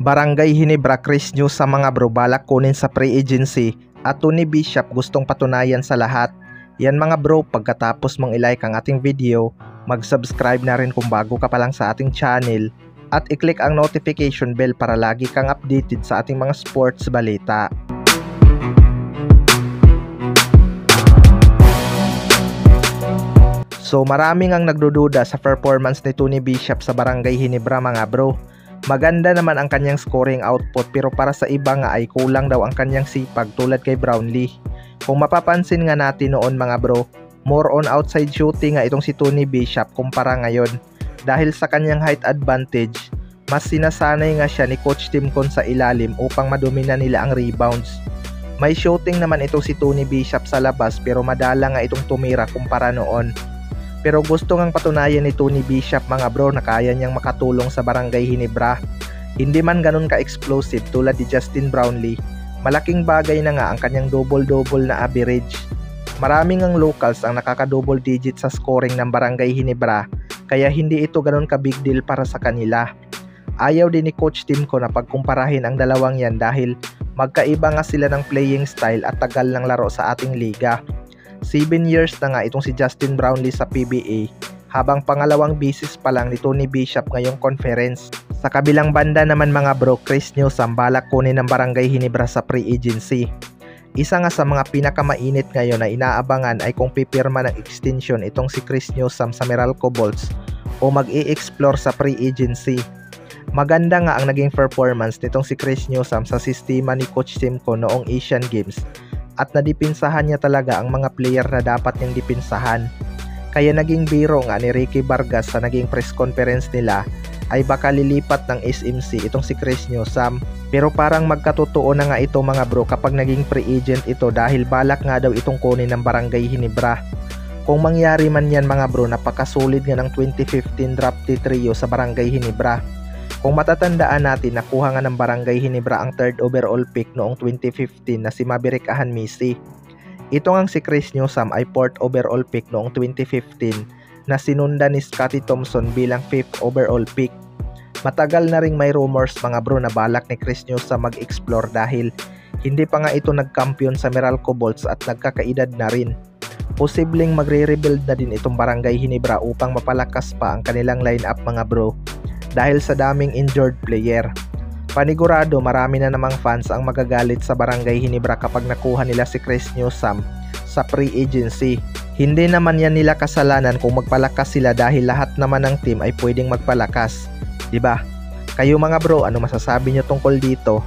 Barangay Ginebra Chris News sa mga bro, balak kunin sa free agency at Tony Bishop gustong patunayan sa lahat. Yan mga bro, pagkatapos mong ilike ang ating video, mag-subscribe na rin kung bago ka pa lang sa ating channel at i-click ang notification bell para lagi kang updated sa ating mga sports balita. So maraming ang nagdududa sa performance ni Tony Bishop sa Barangay Ginebra mga bro. Maganda naman ang kanyang scoring output pero para sa iba nga ay kulang daw ang kanyang sipag tulad kay Brownlee. Kung mapapansin nga natin noon mga bro, more on outside shooting nga itong si Tony Bishop kumpara ngayon. Dahil sa kanyang height advantage, mas sinasanay nga siya ni Coach Timcon sa ilalim upang madomina nila ang rebounds. May shooting naman itong si Tony Bishop sa labas pero madala nga itong tumira kumpara noon. Pero gusto ngang patunayan ni Tony Bishop mga bro na kaya niyang makatulong sa Barangay Ginebra. Hindi man ganun ka-explosive tulad ni Justin Brownlee, malaking bagay na nga ang kanyang double-double na average. Maraming ang locals ang nakaka-double digit sa scoring ng Barangay Ginebra, kaya hindi ito ganun ka-big deal para sa kanila. Ayaw din ni Coach Timcon na pagkumparahin ang dalawang yan dahil magkaiba nga sila ng playing style at tagal ng laro sa ating liga. 7 years na nga itong si Justin Brownlee sa PBA, habang pangalawang bisis pa lang ni Tony Bishop ngayong conference. Sa kabilang banda naman mga bro, Chris News ang balak kunin ng Barangay Ginebra sa free agency. Isa nga sa mga pinakamainit ngayon na inaabangan ay kung pipirma ng extension itong si Chris Newsome sa Meralco Bolts o mag-i-explore sa free agency. Maganda nga ang naging performance nitong si Chris Newsome sa sistema ni Coach Timcon noong Asian Games at nadipinsahan niya talaga ang mga player na dapat niyang dipinsahan. Kaya naging biro nga ni Ricky Vargas sa naging press conference nila ay baka lilipat ng SMC itong si Chris Newsome. Pero parang magkatotoo na nga ito mga bro kapag naging free agent ito dahil balak nga daw itong kunin ng Barangay Ginebra. Kung mangyari man yan mga bro, napakasulit nga ng 2015 drafted trio sa Barangay Ginebra. Kung matatandaan natin, nakuha nga ng Barangay Ginebra ang 3rd overall pick noong 2015 na si Maverick Ahanmisi. Ito ngang si Chris Newsome ay 4th overall pick noong 2015 na sinundan ni Scottie Thompson bilang 5th overall pick. Matagal na ring may rumors mga bro na balak ni Chris Newsome mag-explore dahil hindi pa nga ito nagkampiyon sa Meralco Bolts at nagkakaedad na rin. Posibleng magre-rebuild na din itong Barangay Ginebra upang mapalakas pa ang kanilang lineup mga bro dahil sa daming injured player. Panigurado marami na namang fans ang magagalit sa Barangay Ginebra kapag nakuha nila si Chris Newsome sa free agency. Hindi naman yan nila kasalanan kung magpalakas sila dahil lahat naman ng team ay pwedeng magpalakas. Diba? Kayo mga bro, ano masasabi nyo tungkol dito?